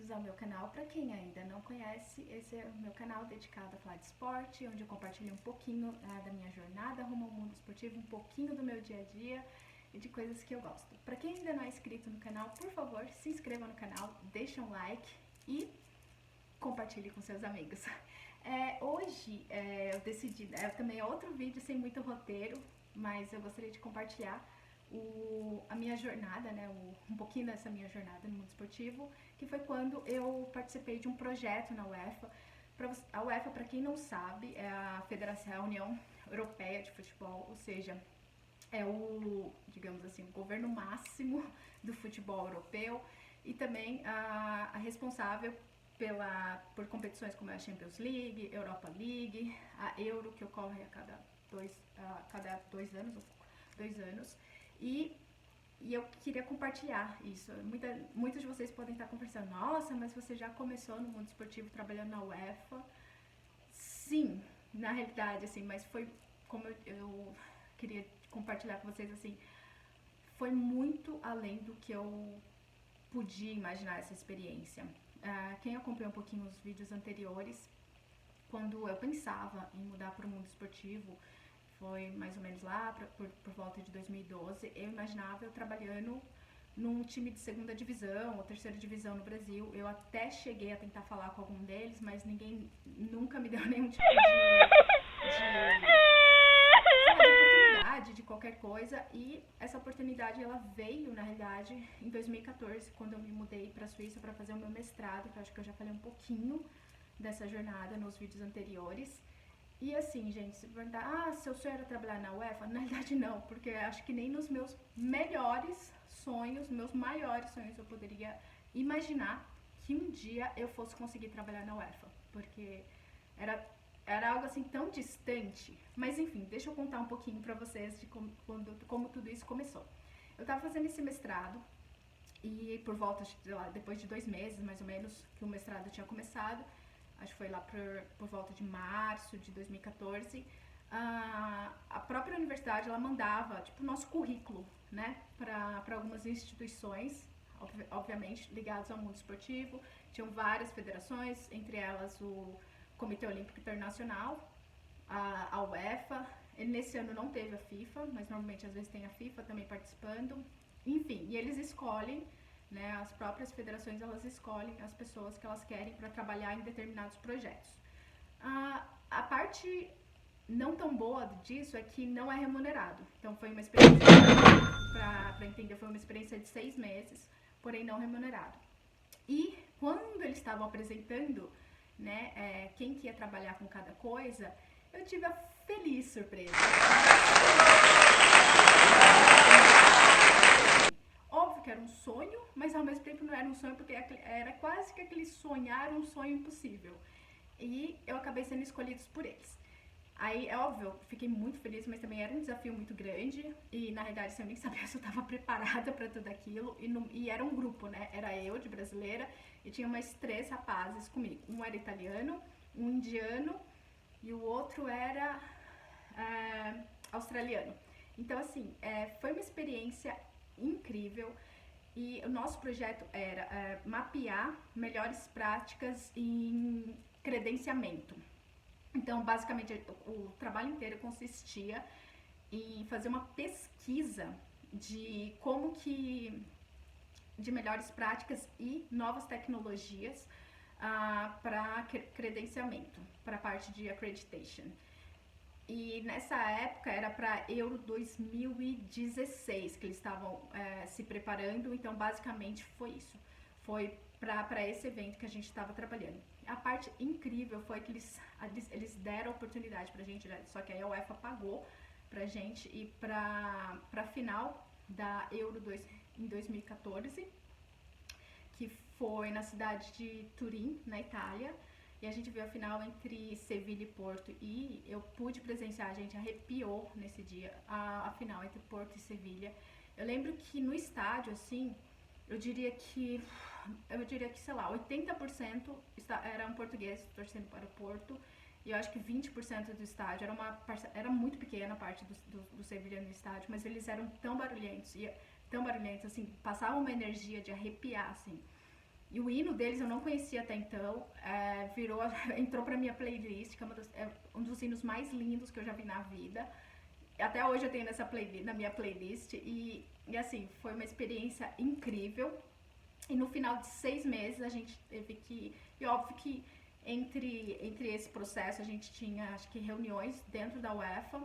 bem-vindos ao meu canal. Para quem ainda não conhece, esse é o meu canal dedicado a falar de esporte, onde eu compartilho um pouquinho da minha jornada rumo ao mundo esportivo, um pouquinho do meu dia a dia e de coisas que eu gosto. Para quem ainda não é inscrito no canal, por favor, se inscreva no canal, deixe um like e compartilhe com seus amigos. Hoje eu decidi, também é outro vídeo sem muito roteiro, mas eu gostaria de compartilhar a minha jornada, né, um pouquinho dessa minha jornada no mundo esportivo, que foi quando eu participei de um projeto na UEFA. A UEFA, para quem não sabe, é a Federação, a União Europeia de Futebol, ou seja, é o, digamos assim, o governo máximo do futebol europeu e também a responsável por competições como a Champions League, Europa League, a Euro, que ocorre a cada dois anos. E eu queria compartilhar isso. Muitos de vocês podem estar conversando, nossa, mas você já começou no mundo esportivo trabalhando na UEFA? Sim, na realidade, assim, mas foi como eu queria compartilhar com vocês, assim, foi muito além do que eu podia imaginar essa experiência. Quem acompanhou um pouquinho os vídeos anteriores, quando eu pensava em mudar para o mundo esportivo, foi mais ou menos lá, por volta de 2012, eu imaginava eu trabalhando num time de segunda divisão ou terceira divisão no Brasil. Eu até cheguei a tentar falar com algum deles, mas ninguém nunca me deu nenhum tipo de oportunidade, de qualquer coisa. E essa oportunidade, ela veio, na realidade, em 2014, quando eu me mudei para a Suíça para fazer o meu mestrado, que eu acho que eu já falei um pouquinho dessa jornada nos vídeos anteriores. E assim, gente, se perguntar, seu sonho era trabalhar na UEFA? Na verdade não, porque acho que nem nos meus melhores sonhos, meus maiores sonhos, eu poderia imaginar que um dia eu fosse conseguir trabalhar na UEFA, porque era algo assim tão distante. Mas enfim, deixa eu contar um pouquinho pra vocês de como tudo isso começou. Eu tava fazendo esse mestrado e por volta, sei lá, depois de 2 meses mais ou menos que o mestrado tinha começado, acho que foi lá por volta de março de 2014, a própria universidade, ela mandava, tipo, o nosso currículo, né, para algumas instituições, obviamente, ligadas ao mundo esportivo. Tinham várias federações, entre elas o Comitê Olímpico Internacional, a UEFA. Nesse ano não teve a FIFA, mas normalmente às vezes tem a FIFA também participando. Enfim, e eles escolhem, né, as próprias federações, elas escolhem as pessoas que elas querem para trabalhar em determinados projetos. A parte não tão boa disso é que não é remunerado. Então foi uma experiência, para entender, foi uma experiência de 6 meses, porém não remunerado. E quando eles estavam apresentando, né, quem que ia trabalhar com cada coisa, eu tive a feliz surpresa. Óbvio que era um sonho, mas ao mesmo tempo não era um sonho, porque era quase que aquele sonhar um sonho impossível. E eu acabei sendo escolhido por eles. Aí, é óbvio, eu fiquei muito feliz, mas também era um desafio muito grande. E, na realidade, eu nem sabia se eu estava preparada para tudo aquilo. E era um grupo, né? Era eu, de brasileira, e tinha mais 3 rapazes comigo. Um era italiano, um indiano, e o outro era australiano. Então, assim, foi uma experiência incrível. E o nosso projeto era mapear melhores práticas em credenciamento. Então, basicamente, o trabalho inteiro consistia em fazer uma pesquisa de de melhores práticas e novas tecnologias para credenciamento, para a parte de accreditation. E nessa época era para Euro 2016 que eles estavam se preparando, então basicamente foi isso. Foi para esse evento que a gente estava trabalhando. A parte incrível foi que eles deram a oportunidade pra gente, né? Só que aí a UEFA pagou pra gente ir pra final da Euro em 2014, que foi na cidade de Turim, na Itália. E a gente viu a final entre Sevilha e Porto, e eu pude presenciar, a gente arrepiou nesse dia, a final entre Porto e Sevilha. Eu lembro que no estádio, assim, eu diria que, sei lá, 80% eram portugueses torcendo para o Porto, e eu acho que 20% do estádio era muito pequena a parte do Sevilha no estádio, mas eles eram tão barulhentos, assim, passavam uma energia de arrepiar, assim. E o hino deles eu não conhecia até então, entrou pra minha playlist, que é um dos hinos mais lindos que eu já vi na vida. Até hoje eu tenho na minha playlist e assim, foi uma experiência incrível. E no final de 6 meses a gente teve que. E óbvio que entre esse processo a gente tinha, acho que, reuniões dentro da UEFA.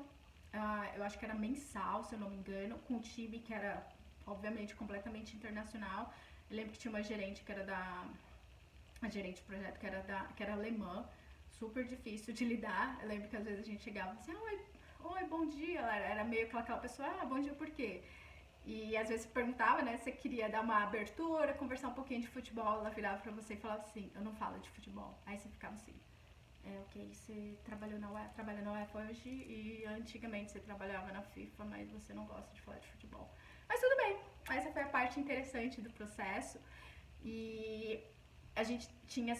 Eu acho que era mensal, se eu não me engano, com um time que era, obviamente, completamente internacional. Eu lembro que tinha uma gerente que era a gerente de projeto que era alemã, super difícil de lidar. Eu lembro que às vezes a gente chegava assim, oi, bom dia. Ela era meio aquela pessoa, bom dia por quê? E às vezes perguntava, né, se você queria dar uma abertura, conversar um pouquinho de futebol, ela virava pra você e falava assim, eu não falo de futebol. Aí você ficava assim, ok, você trabalha na UEFA hoje e antigamente você trabalhava na FIFA, mas você não gosta de falar de futebol. Mas tudo bem, essa foi a parte interessante do processo. E a gente tinha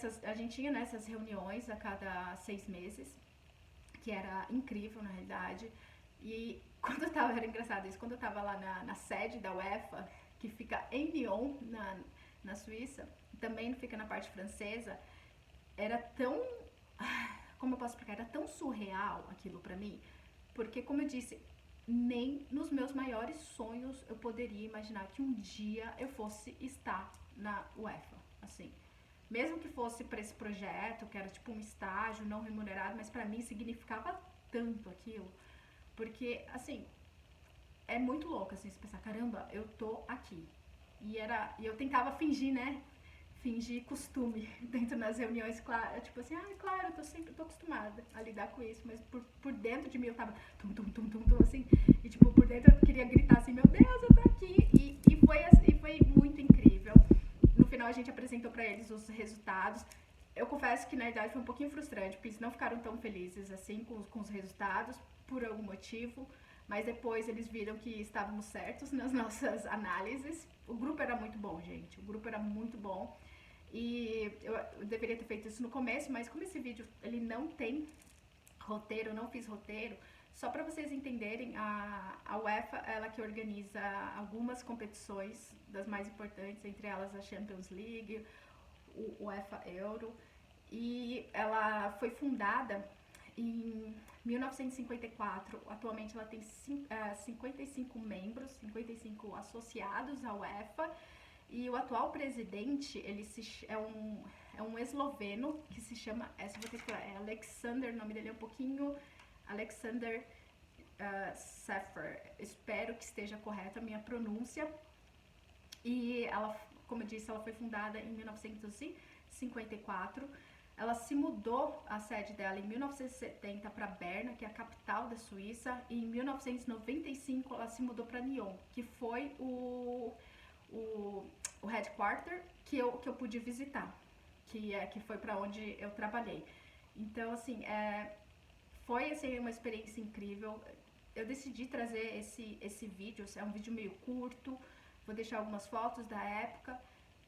né, essas reuniões a cada 6 meses, que era incrível na realidade. E quando eu tava, era engraçado isso, quando eu tava lá na sede da UEFA, que fica em Lyon, na Suíça, também fica na parte francesa, era tão, como eu posso explicar, era tão surreal aquilo pra mim, porque como eu disse, nem nos meus maiores sonhos eu poderia imaginar que um dia eu fosse estar na UEFA, assim. Mesmo que fosse para esse projeto, que era tipo um estágio não remunerado, mas pra mim significava tanto aquilo. Porque, assim, é muito louco, assim, você pensar, caramba, eu tô aqui. E eu tentava fingir, né? Fingir costume dentro das reuniões, claro, tipo assim, claro, eu tô acostumada a lidar com isso, mas por dentro de mim eu tava tum, assim, e tipo, por dentro eu queria gritar assim, meu Deus, eu tô aqui, e foi muito incrível. No final a gente apresentou pra eles os resultados. Eu confesso que na verdade foi um pouquinho frustrante, porque eles não ficaram tão felizes assim com os resultados, por algum motivo, mas depois eles viram que estávamos certos nas nossas análises. O grupo era muito bom, gente, o grupo era muito bom. E eu deveria ter feito isso no começo, mas como esse vídeo ele não tem roteiro, eu não fiz roteiro, só para vocês entenderem, a UEFA, ela que organiza algumas competições das mais importantes, entre elas a Champions League, o UEFA Euro, e ela foi fundada em 1954. Atualmente ela tem 55 membros, 55 associados à UEFA. E o atual presidente, é um esloveno que se chama, é Alexander, o nome dele é um pouquinho, Alexander Sefer. Espero que esteja correta a minha pronúncia. E ela, como eu disse, ela foi fundada em 1954. Ela se mudou, a sede dela, em 1970 para Berna, que é a capital da Suíça, e em 1995 ela se mudou para Lyon, que foi o headquarter que eu pude visitar, que foi para onde eu trabalhei. Então, assim, foi assim, uma experiência incrível. Eu decidi trazer esse vídeo, é um vídeo meio curto, vou deixar algumas fotos da época,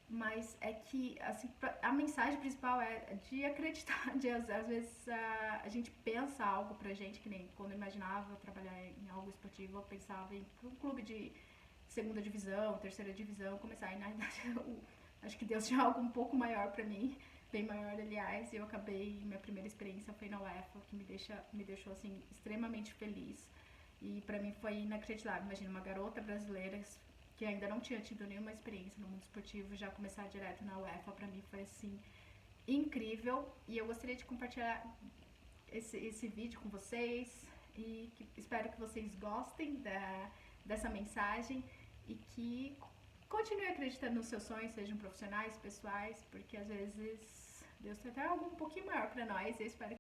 mas é que, assim, a mensagem principal é de acreditar, às vezes a gente pensa algo pra gente, que nem quando eu imaginava trabalhar em algo esportivo, eu pensava em um clube de segunda divisão, terceira divisão, começar, e na verdade acho que Deus tinha algo um pouco maior pra mim, bem maior, aliás, e eu acabei, minha primeira experiência foi na UEFA, que me deixou, assim, extremamente feliz, e pra mim foi inacreditável. Imagina uma garota brasileira que ainda não tinha tido nenhuma experiência no mundo esportivo, já começar direto na UEFA, pra mim foi, assim, incrível. E eu gostaria de compartilhar esse vídeo com vocês, e espero que vocês gostem dessa mensagem, e que continue acreditando nos seus sonhos, sejam profissionais, pessoais, porque às vezes Deus tem até algo um pouquinho maior pra nós, e eu espero